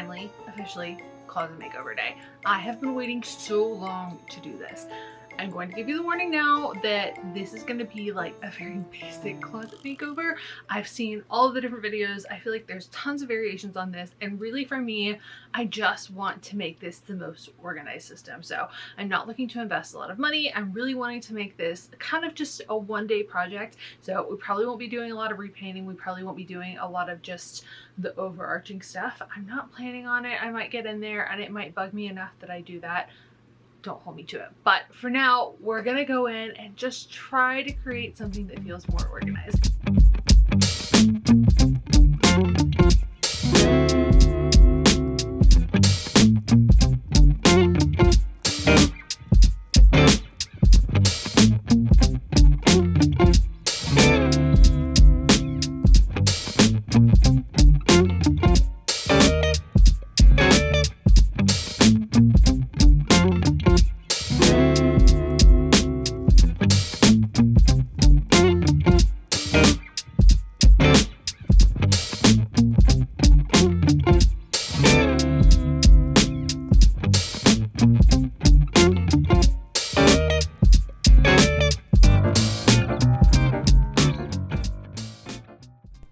finally, officially, closet makeover day. I have been waiting so long to do this. I'm going to give you the warning now that this is going to be like a very basic closet makeover. I've seen all of the different videos. I feel like there's tons of variations on this, and really for me, I just want to make this the most organized system. So I'm not looking to invest a lot of money. I'm really wanting to make this kind of just a one-day project. So we probably won't be doing a lot of repainting. We probably won't be doing a lot of just the overarching stuff. I'm not planning on it. I might get in there and it might bug me enough that I do that. Don't hold me to it. But for now, we're gonna go in and just try to create something that feels more organized.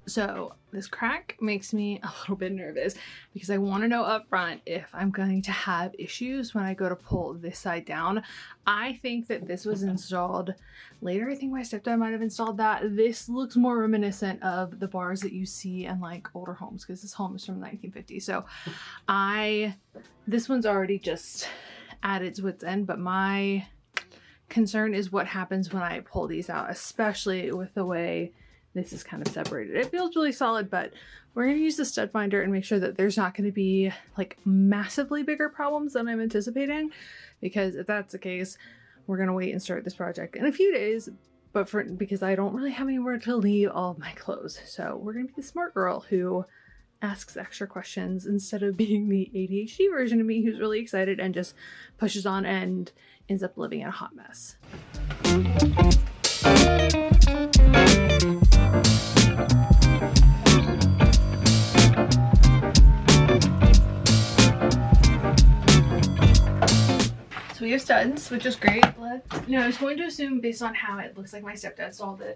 So this crack makes me a little bit nervous because I want to know up front if I'm going to have issues when I go to pull this side down. I think that this was installed later. I think my stepdad might have installed that. This looks more reminiscent of the bars that you see in like older homes because this home is from 1950. So this one's already just at its wit's end, but my concern is what happens when I pull these out, especially with the way this is kind of separated. It feels really solid, but we're going to use the stud finder and make sure that there's not going to be like massively bigger problems than I'm anticipating, because if that's the case, we're going to wait and start this project in a few days, but because I don't really have anywhere to leave all of my clothes. So we're going to be the smart girl who asks extra questions instead of being the ADHD version of me who's really excited and just pushes on and ends up living in a hot mess. So we have studs, which is great. Now I was going to assume, based on how it looks like my stepdad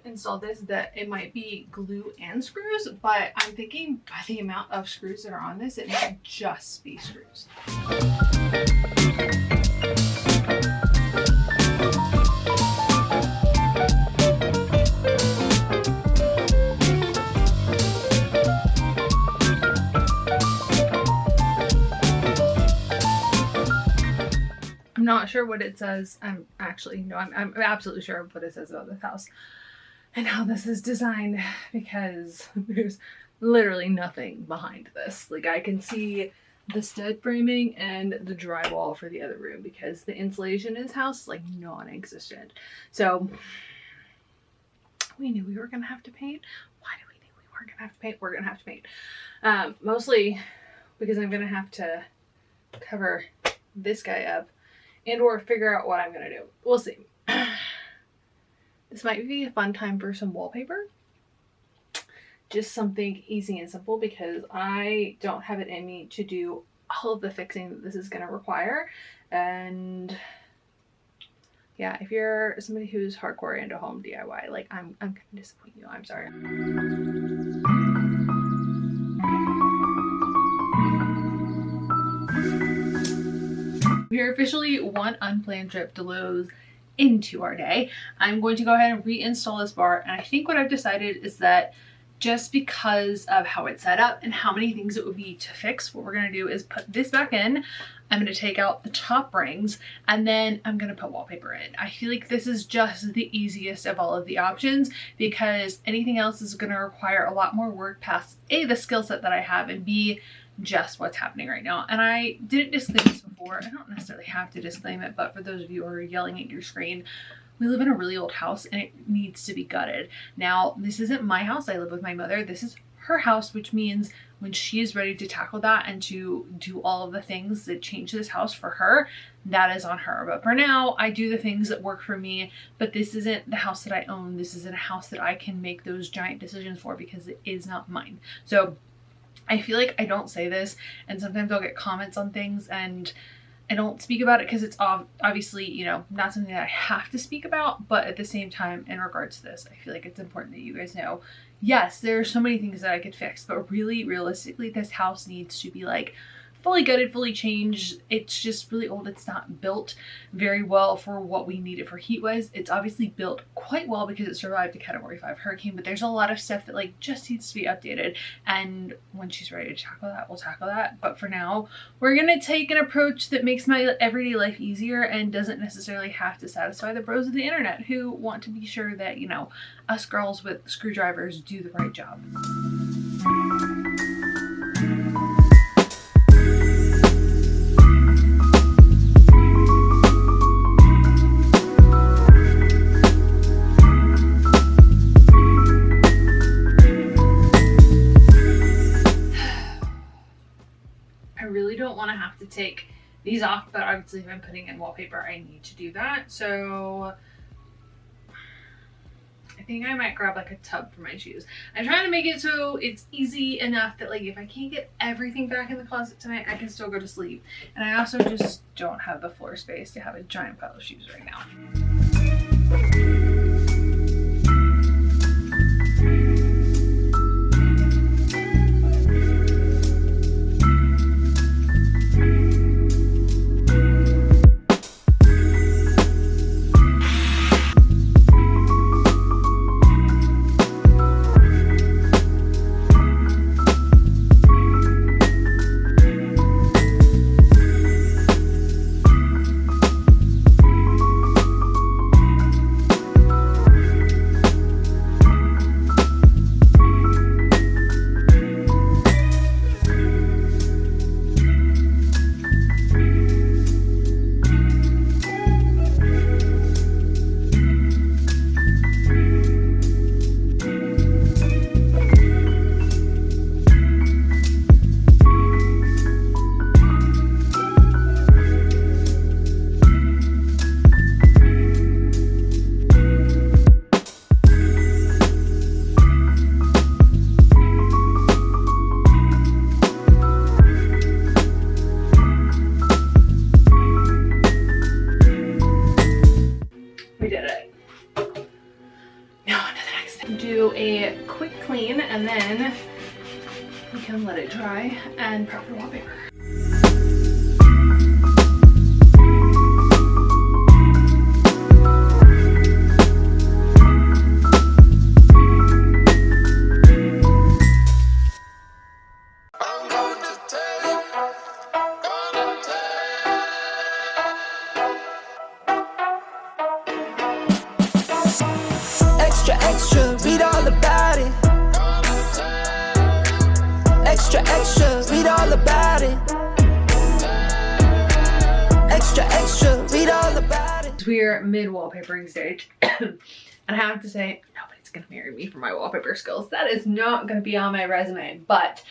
installed this, that it might be glue and screws, but I'm thinking by the amount of screws that are on this, it might just be screws. I'm not sure what it says. I'm absolutely sure of what it says about this house and how this is designed, because there's literally nothing behind this. Like, I can see the stud framing and the drywall for the other room because the insulation in this house is like non-existent. So we knew we were gonna have to paint. Why did we think we weren't gonna have to paint? We're gonna have to paint. Mostly because I'm gonna have to cover this guy up and or figure out what I'm gonna do. We'll see. This might be a fun time for some wallpaper. Just something easy and simple, because I don't have it in me to do all of the fixing that this is gonna require. And yeah, if you're somebody who's hardcore into home DIY, like I'm gonna disappoint you. I'm sorry. We are officially one unplanned trip to Lowe's into our day. I'm going to go ahead and reinstall this bar, and I think what I've decided is that just because of how it's set up and how many things it would be to fix, what we're going to do is put this back in. I'm going to take out the top rings, and then I'm going to put wallpaper in. I feel like this is just the easiest of all of the options, because anything else is going to require a lot more work past A, the skill set that I have, and B, just what's happening right now. And I didn't disclaim this before. I don't necessarily have to disclaim it, but for those of you who are yelling at your screen, we live in a really old house and it needs to be gutted. Now, this isn't my house. I live with my mother. This is her house, which means when she is ready to tackle that and to do all of the things that change this house for her, that is on her. But for now, I do the things that work for me, but this isn't the house that I own. This isn't a house that I can make those giant decisions for because it is not mine. So I feel like I don't say this, and sometimes I'll get comments on things and I don't speak about it because it's obviously, you know, not something that I have to speak about, but at the same time, in regards to this, I feel like it's important that you guys know, yes, there are so many things that I could fix, but really, realistically, this house needs to be like fully gutted, fully changed. It's just really old. It's not built very well for what we need it for heat-wise. It's obviously built quite well because it survived a Category 5 hurricane, but there's a lot of stuff that like just needs to be updated. And when she's ready to tackle that, we'll tackle that. But for now, we're gonna take an approach that makes my everyday life easier and doesn't necessarily have to satisfy the bros of the internet who want to be sure that, you know, us girls with screwdrivers do the right job. Don't want to have to take these off, but obviously if I'm putting in wallpaper I need to do that, so I think I might grab like a tub for my shoes. I'm trying to make it so it's easy enough that like if I can't get everything back in the closet tonight, I can still go to sleep. And I also just don't have the floor space to have a giant pile of shoes right now. Do a quick clean and then we can let it dry and prep for wallpaper. Extra, read all about it. Extra, read all about it. Extra, read all about it. We're mid wallpapering stage and I have to say nobody's gonna marry me for my wallpaper skills. That is not gonna be on my resume, but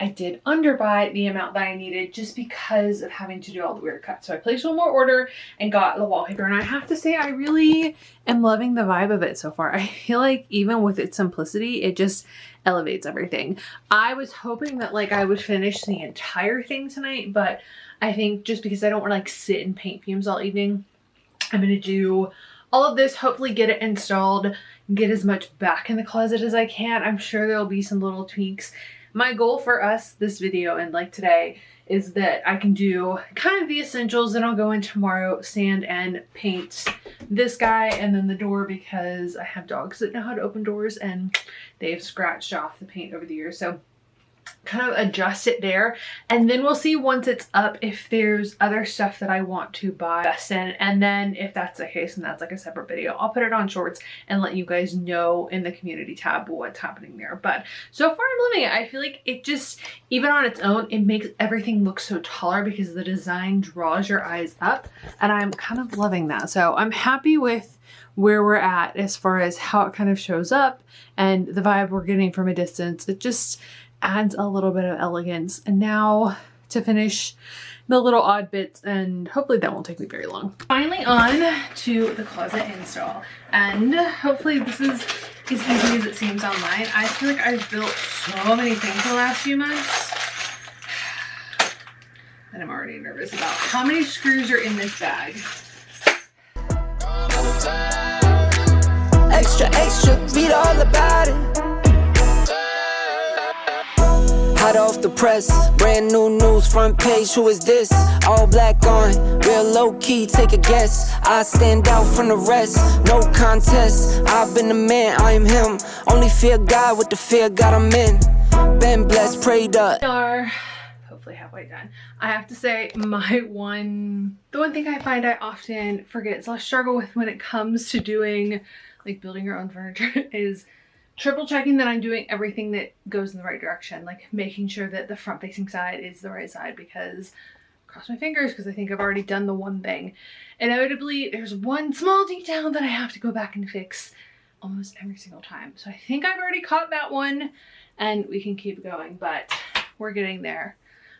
I did underbuy the amount that I needed just because of having to do all the weird cuts. So I placed one more order and got the wallpaper, and I have to say I really am loving the vibe of it so far. I feel like even with its simplicity, it just elevates everything. I was hoping that like I would finish the entire thing tonight, but I think just because I don't want to like sit in paint fumes all evening, I'm gonna do all of this, hopefully get it installed, get as much back in the closet as I can. I'm sure there'll be some little tweaks. My goal for us this video and like today is that I can do kind of the essentials, and I'll go in tomorrow, sand and paint this guy and then the door, because I have dogs that know how to open doors and they've scratched off the paint over the years. So kind of adjust it there, and then we'll see once it's up if there's other stuff that I want to buy in, and then if that's the case and that's like a separate video, I'll put it on shorts and let you guys know in the community tab what's happening there. But so far I'm loving it. I feel like it just, even on its own, it makes everything look so taller because the design draws your eyes up, and I'm kind of loving that. So I'm happy with where we're at as far as how it kind of shows up and the vibe we're getting from a distance. It just adds a little bit of elegance. And now to finish the little odd bits, and hopefully that won't take me very long. Finally on to the closet install, and hopefully this is as easy as it seems online. I feel like I've built so many things the last few months that I'm already nervous about. How many screws are in this bag? Extra, extra, read all about it. Hot off the press, brand new news, front page, who is this? All black on, real low key, take a guess. I stand out from the rest, no contest. I've been the man, I am him. Only fear God with the fear God I'm in. Been blessed, prayed up. We are hopefully halfway done. I have to say the one thing I find I often forget, / struggle with when it comes to doing like building your own furniture is triple checking that I'm doing everything that goes in the right direction, like making sure that the front facing side is the right side, because cross my fingers because I think I've already done the one thing. Inevitably there's one small detail that I have to go back and fix almost every single time. So I think I've already caught that one and we can keep going, but we're getting there.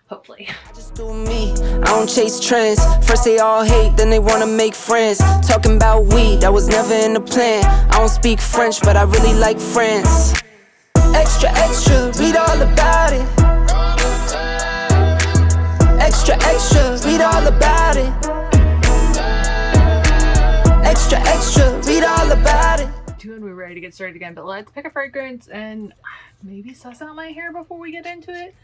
Hopefully. I just do me, I don't chase trends. First they all hate, then they wanna make friends. Talking about weed, that was never in the plan. I don't speak French, but I really like friends. Extra, extra, read all about it. Extra, extra, read all about it. Extra, extra, read all about it. And we're ready to get started again, but let's pick a fragrance and maybe suss out my hair before we get into it.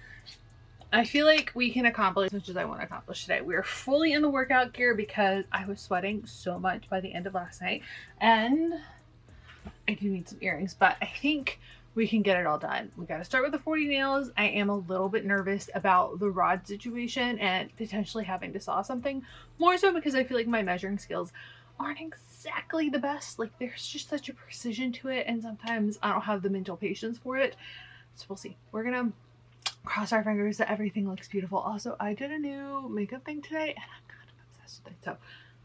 I feel like we can accomplish as much as I want to accomplish today. We are fully in the workout gear because I was sweating so much by the end of last night, and I do need some earrings, but I think we can get it all done. We got to start with the 40 nails. I am a little bit nervous about the rod situation and potentially having to saw something, more so because I feel like my measuring skills aren't exactly the best. Like there's just such a precision to it, and sometimes I don't have the mental patience for it. So we'll see. We're gonna cross our fingers that everything looks beautiful. Also, I did a new makeup thing today and I'm kind of obsessed with it. So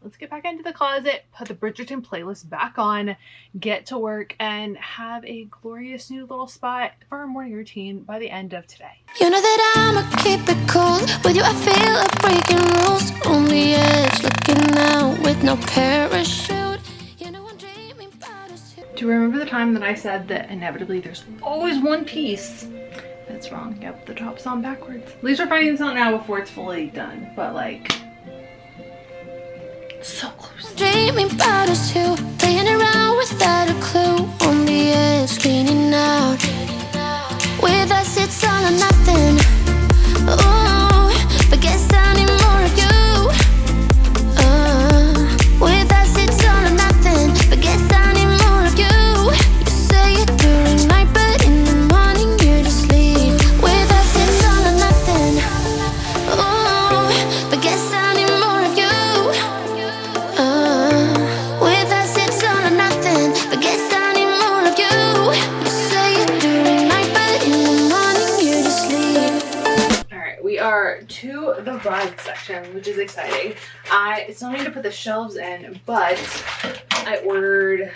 let's get back into the closet, put the Bridgerton playlist back on, get to work, and have a glorious new little spot for our morning routine by the end of today. You know that I'ma keep it cool. With you I feel like breaking rules. On the edge, looking out with no parachute. You know I'm dreaming about us. Do you remember the time that I said that inevitably there's always one piece that's wrong? Yep, the top's on backwards. At least we're finding this out now before it's fully done, but like, so close. Dreaming about us two, playing around without a clue. On the edge, leaning out. With us it's all or nothing. Ooh, but guess I need more of you. With us it's all or nothing, but guess I need more of you. You say it during night, but in the morning you're just leave. With us it's all or nothing. Ooh, but guess I need more of you. With us it's all or nothing, but guess I need more of you. You say it during night, but in the morning you just leave. Alright, we are to the rod section, which is exciting. I still need to put the shelves in, but I ordered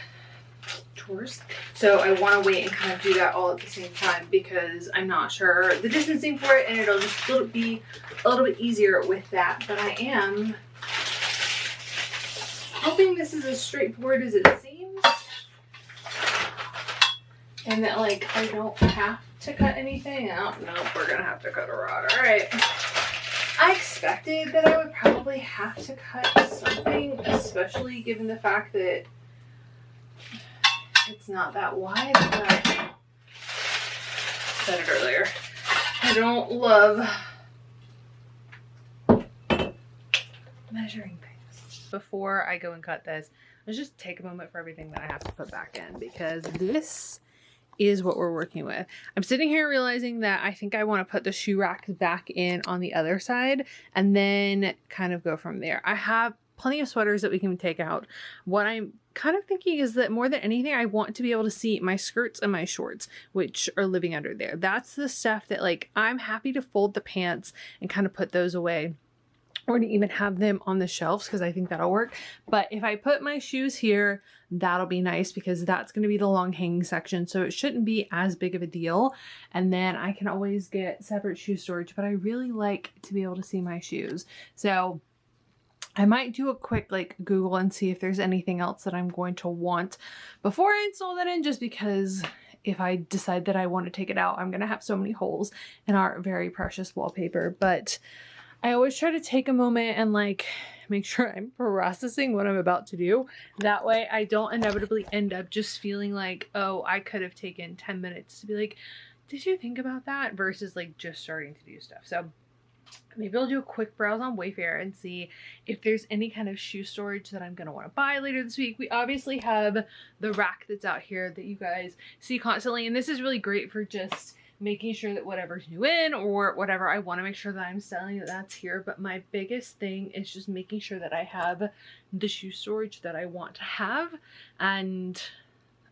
drawers. So I want to wait and kind of do that all at the same time because I'm not sure the distancing for it, and it'll just be a little bit easier with that. But I am hoping this is as straightforward as it seems, and that like I don't have to cut anything out. No, we're gonna have to cut a rod. All right. I expected that I would probably have to cut something, especially given the fact that it's not that wide, but I said it earlier. I don't love measuring things. Before I go and cut this, let's just take a moment for everything that I have to put back in, because this is what we're working with. I'm sitting here realizing that I think I want to put the shoe racks back in on the other side and then kind of go from there. I have plenty of sweaters that we can take out. What I'm kind of thinking is that more than anything, I want to be able to see my skirts and my shorts, which are living under there. That's the stuff that like, I'm happy to fold the pants and kind of put those away, or to even have them on the shelves, because I think that'll work. But if I put my shoes here, that'll be nice because that's going to be the long hanging section. So it shouldn't be as big of a deal. And then I can always get separate shoe storage, but I really like to be able to see my shoes. So I might do a quick like Google and see if there's anything else that I'm going to want before I install that in, just because if I decide that I want to take it out, I'm going to have so many holes in our very precious wallpaper. But I always try to take a moment and like make sure I'm processing what I'm about to do. That way I don't inevitably end up just feeling like, oh, I could have taken 10 minutes to be like, did you think about that? Versus like just starting to do stuff. So maybe I'll do a quick browse on Wayfair and see if there's any kind of shoe storage that I'm going to want to buy later this week. We obviously have the rack that's out here that you guys see constantly. And this is really great for just making sure that whatever's new in or whatever, I want to make sure that I'm selling that's here. But my biggest thing is just making sure that I have the shoe storage that I want to have. And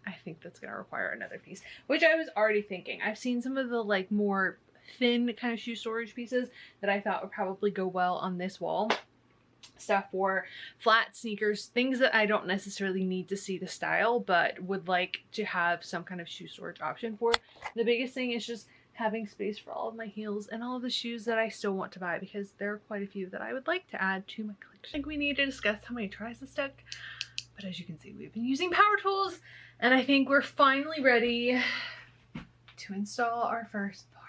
I think that's going to require another piece, which I was already thinking. I've seen some of the like more thin kind of shoe storage pieces that I thought would probably go well on this wall. Stuff for flat sneakers, things that I don't necessarily need to see the style, but would like to have some kind of shoe storage option for. The biggest thing is just having space for all of my heels and all of the shoes that I still want to buy, because there are quite a few that I would like to add to my collection. I think we need to discuss how many tries are stuck, but as you can see, we've been using power tools, and I think we're finally ready to install our first part.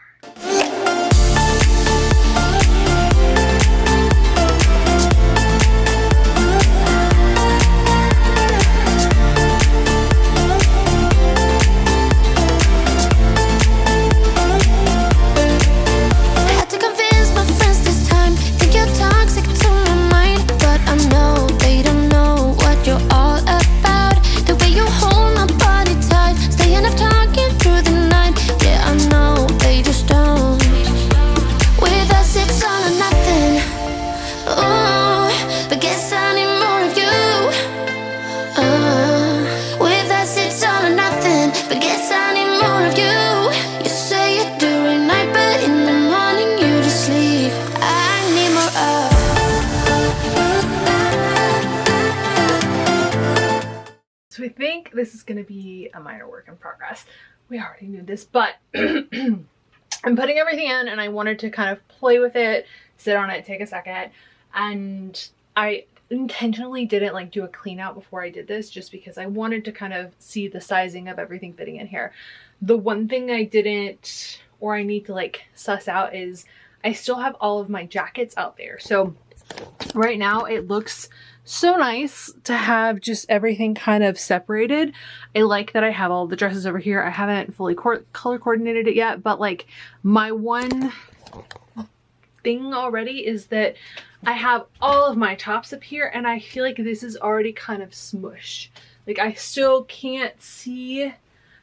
So I think this is going to be a minor work in progress. We already knew this, but I'm putting everything in and I wanted to kind of play with it, sit on it, take a second. And I intentionally didn't like do a clean out before I did this, just because I wanted to kind of see the sizing of everything fitting in here. The one thing I didn't, or I need to like suss out, is I still have all of my jackets out there. So right now it looks so nice to have just everything kind of separated. I like that I have all the dresses over here. I haven't fully color coordinated it yet, but like my one thing already is that I have all of my tops up here, and I feel like this is already kind of smush. Like I still can't see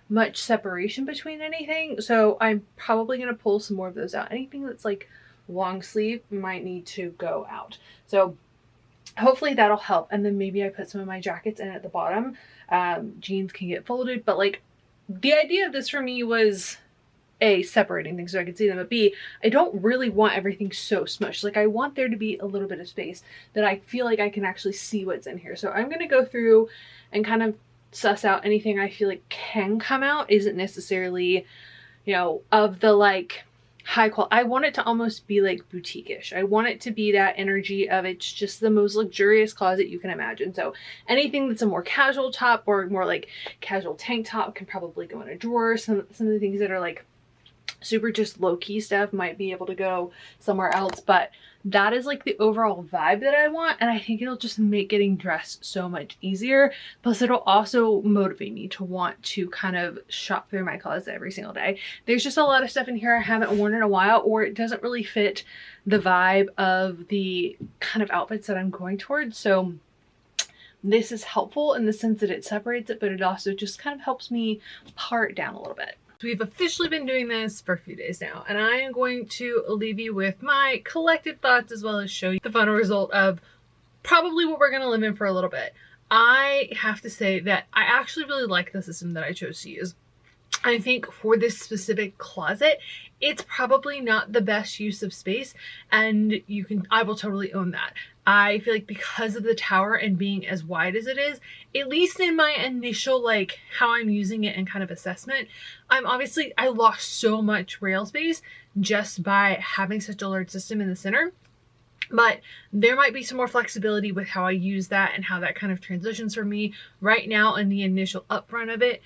much separation between anything, so I'm probably going to pull some more of those out. Anything that's like long sleeve might need to go out. So hopefully that'll help. And then maybe I put some of my jackets in at the bottom. Jeans can get folded, but like the idea of this for me was A, separating things so I can see them, but B, I don't really want everything so smushed. Like I want there to be a little bit of space that I feel like I can actually see what's in here. So I'm going to go through and kind of suss out anything I feel like can come out, isn't necessarily, you know, of the like high quality. I want it to almost be like boutique-ish. I want it to be that energy of it's just the most luxurious closet you can imagine. So anything that's a more casual top or more like casual tank top can probably go in a drawer. Some of the things that are like super just low-key stuff might be able to go somewhere else, but that is like the overall vibe that I want, and I think it'll just make getting dressed so much easier. Plus it'll also motivate me to want to kind of shop through my closet every single day. There's just a lot of stuff in here I haven't worn in a while, or it doesn't really fit the vibe of the kind of outfits that I'm going towards. So this is helpful in the sense that it separates it, but it also just kind of helps me part down a little bit. We've officially been doing this for a few days now, and I am going to leave you with my collected thoughts as well as show you the final result of probably what we're going to live in for a little bit. I have to say that I actually really like the system that I chose to use. I think for this specific closet, it's probably not the best use of space, and I will totally own that. I feel like because of the tower and being as wide as it is, at least in my initial like how I'm using it and kind of assessment, I lost so much rail space just by having such a large system in the center. But there might be some more flexibility with how I use that and how that kind of transitions for me. Right now in the initial upfront of it,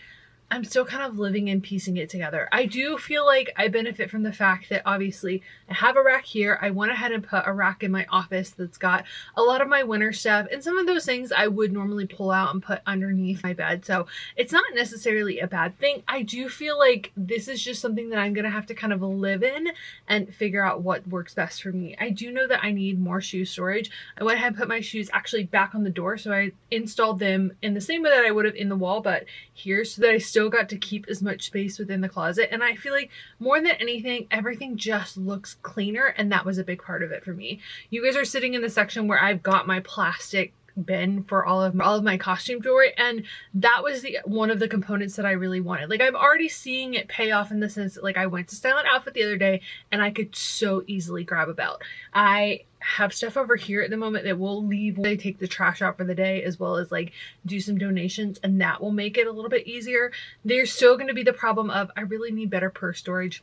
I'm still kind of living and piecing it together. I do feel like I benefit from the fact that obviously I have a rack here. I went ahead and put a rack in my office that's got a lot of my winter stuff, and some of those things I would normally pull out and put underneath my bed. So it's not necessarily a bad thing. I do feel like this is just something that I'm going to have to kind of live in and figure out what works best for me. I do know that I need more shoe storage. I went ahead and put my shoes actually back on the door. So I installed them in the same way that I would have in the wall, but here, so that I still got to keep as much space within the closet. And I feel like more than anything, everything just looks cleaner, and that was a big part of it for me. You guys are sitting in the section where I've got my plastic bin for all of my costume jewelry, and that was one of the components that I really wanted. Like, I'm already seeing it pay off in the sense that, like, I went to style an outfit the other day and I could so easily grab a belt. I have stuff over here at the moment that we'll leave when I take the trash out for the day, as well as like do some donations, and that will make it a little bit easier. There's still going to be the problem of I really need better purse storage.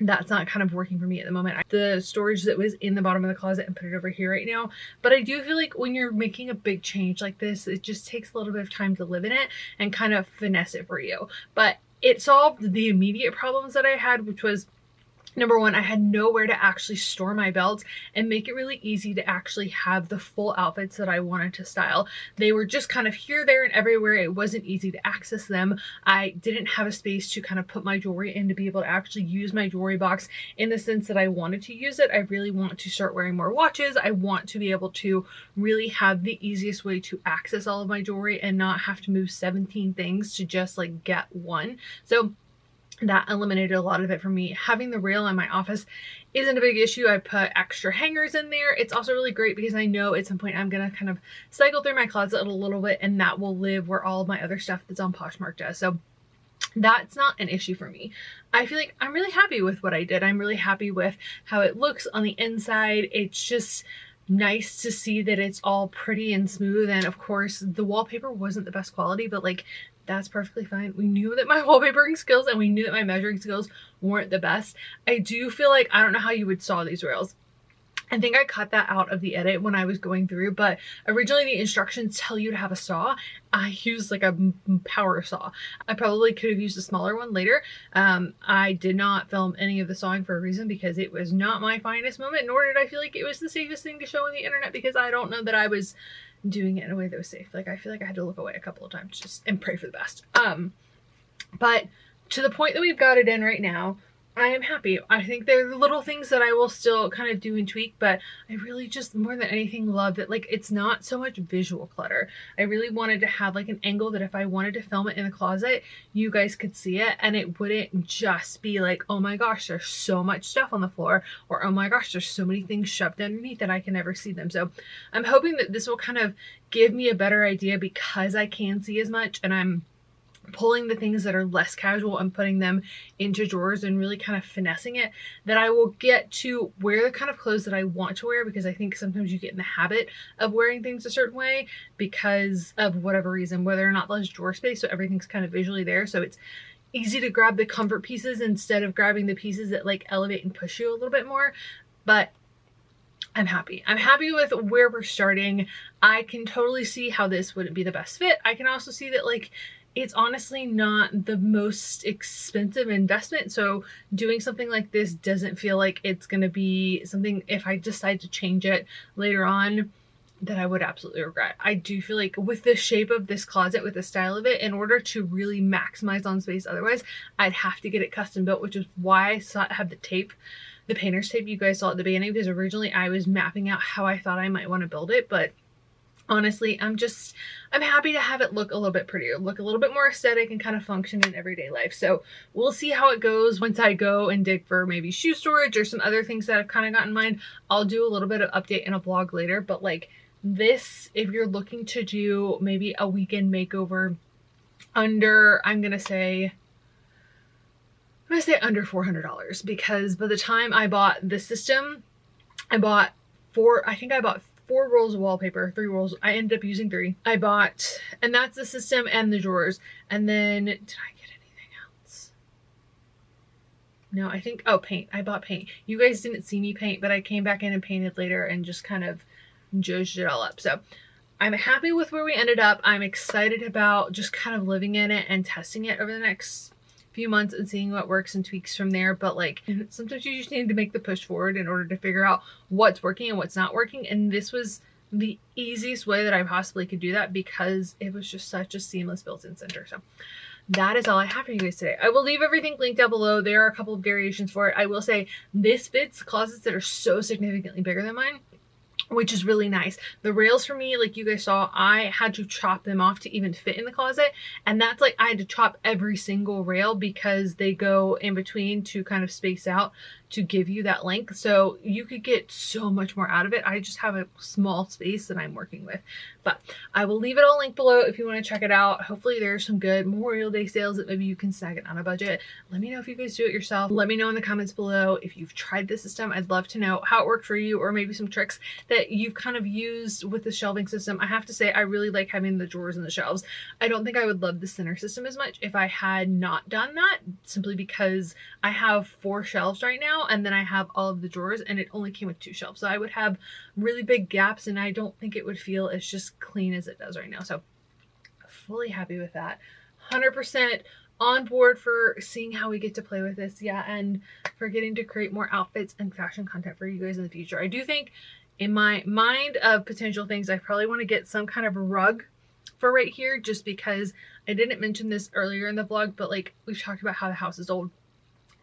That's not kind of working for me at the moment. The storage that was in the bottom of the closet and put it over here right now. But I do feel like when you're making a big change like this, it just takes a little bit of time to live in it and kind of finesse it for you. But it solved the immediate problems that I had, which was, number one, I had nowhere to actually store my belts and make it really easy to actually have the full outfits that I wanted to style. They were just kind of here, there, and everywhere. It wasn't easy to access them. I didn't have a space to kind of put my jewelry in to be able to actually use my jewelry box in the sense that I wanted to use it. I really want to start wearing more watches. I want to be able to really have the easiest way to access all of my jewelry and not have to move 17 things to just like get one. So that eliminated a lot of it for me. Having the rail in my office isn't a big issue. I put extra hangers in there. It's also really great because I know at some point I'm going to kind of cycle through my closet a little bit, and that will live where all of my other stuff that's on Poshmark does. So that's not an issue for me. I feel like I'm really happy with what I did. I'm really happy with how it looks on the inside. It's just nice to see that it's all pretty and smooth. And of course, the wallpaper wasn't the best quality, but like, that's perfectly fine. We knew that my wallpapering skills and we knew that my measuring skills weren't the best. I do feel like, I don't know how you would saw these rails. I think I cut that out of the edit when I was going through, but originally the instructions tell you to have a saw. I used like a power saw. I probably could have used a smaller one later. I did not film any of the sawing for a reason, because it was not my finest moment, nor did I feel like it was the safest thing to show on the internet, because I don't know that I was doing it in a way that was safe. Like, I feel like I had to look away a couple of times just and pray for the best. But to the point that we've got it in right now, I am happy. I think there are little things that I will still kind of do and tweak, but I really just more than anything love that, like, it's not so much visual clutter. I really wanted to have like an angle that if I wanted to film it in the closet, you guys could see it, and it wouldn't just be like, oh my gosh, there's so much stuff on the floor, or oh my gosh, there's so many things shoved underneath that I can never see them. So I'm hoping that this will kind of give me a better idea, because I can see as much, and I'm pulling the things that are less casual and putting them into drawers and really kind of finessing it, that I will get to wear the kind of clothes that I want to wear, because I think sometimes you get in the habit of wearing things a certain way because of whatever reason, whether or not there's drawer space, so everything's kind of visually there, so it's easy to grab the comfort pieces instead of grabbing the pieces that like elevate and push you a little bit more. But I'm happy. I'm happy with where we're starting. I can totally see how this wouldn't be the best fit. I can also see that, like, it's honestly not the most expensive investment. So doing something like this doesn't feel like it's going to be something, if I decide to change it later on, that I would absolutely regret. I do feel like with the shape of this closet, with the style of it, in order to really maximize on space, otherwise I'd have to get it custom built, which is why I have the tape, the painter's tape you guys saw at the beginning, because originally I was mapping out how I thought I might want to build it. But honestly, I'm happy to have it look a little bit prettier, look a little bit more aesthetic, and kind of function in everyday life. So we'll see how it goes once I go and dig for maybe shoe storage or some other things that I've kind of got in mind. I'll do a little bit of update in a vlog later, but like this, if you're looking to do maybe a weekend makeover under, I'm gonna say under $400, because by the time I bought the system, I bought four rolls of wallpaper, 3 rolls. I ended up using 3. I bought, and that's the system and the drawers. And then, did I get anything else? No, I think, oh, paint. I bought paint. You guys didn't see me paint, but I came back in and painted later and just kind of zhuzhed it all up. So I'm happy with where we ended up. I'm excited about just kind of living in it and testing it over the next few months and seeing what works and tweaks from there. But like, sometimes you just need to make the push forward in order to figure out what's working and what's not working. And this was the easiest way that I possibly could do that because it was just such a seamless built-in center. So that is all I have for you guys today. I will leave everything linked down below. There are a couple of variations for it. I will say this fits closets that are so significantly bigger than mine, which is really nice. The rails for me, like you guys saw, I had to chop them off to even fit in the closet. And that's like, I had to chop every single rail because they go in between to kind of space out to give you that length. So you could get so much more out of it. I just have a small space that I'm working with. But I will leave it all linked below if you want to check it out. Hopefully there's some good Memorial Day sales that maybe you can snag it on a budget. Let me know if you guys do it yourself. Let me know in the comments below if you've tried this system. I'd love to know how it worked for you, or maybe some tricks that you've kind of used with the shelving system. I have to say, I really like having the drawers and the shelves. I don't think I would love the center system as much if I had not done that, simply because I have 4 shelves right now, and then I have all of the drawers, and it only came with 2 shelves. So I would have really big gaps, and I don't think it would feel as just clean as it does right now. So fully happy with that. 100% on board for seeing how we get to play with this. Yeah, and for getting to create more outfits and fashion content for you guys in the future. I do think in my mind of potential things, I probably want to get some kind of rug for right here, just because I didn't mention this earlier in the vlog, but like, we've talked about how the house is old.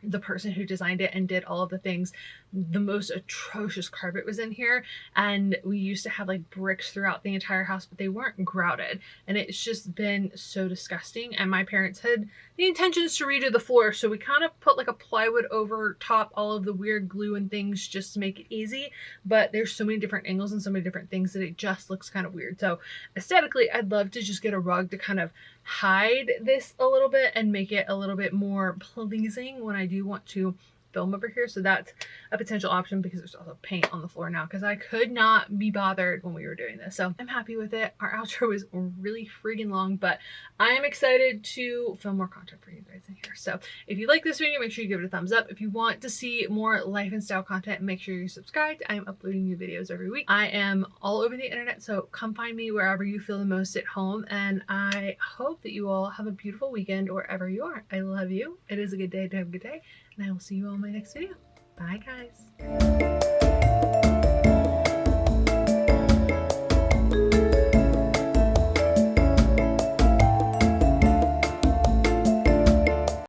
The person who designed it and did all of the things, the most atrocious carpet was in here, and we used to have like bricks throughout the entire house, but they weren't grouted, and it's just been so disgusting. And my parents had the intentions to redo the floor, so we kind of put like a plywood over top all of the weird glue and things just to make it easy, but there's so many different angles and so many different things that it just looks kind of weird. So aesthetically, I'd love to just get a rug to kind of hide this a little bit and make it a little bit more pleasing when I do want to film over here. So that's a potential option, because there's also paint on the floor now, because I could not be bothered when we were doing this. So I'm happy with it. Our outro is really freaking long, but I am excited to film more content for you guys in here. So if you like this video, make sure you give it a thumbs up. If you want to see more life and style content, make sure you're subscribed. I am uploading new videos every week. I am all over the internet, so come find me wherever you feel the most at home, and I hope that you all have a beautiful weekend wherever you are. I love you. It is a good day to have a good day, and I will see you all in my next video. Bye, guys.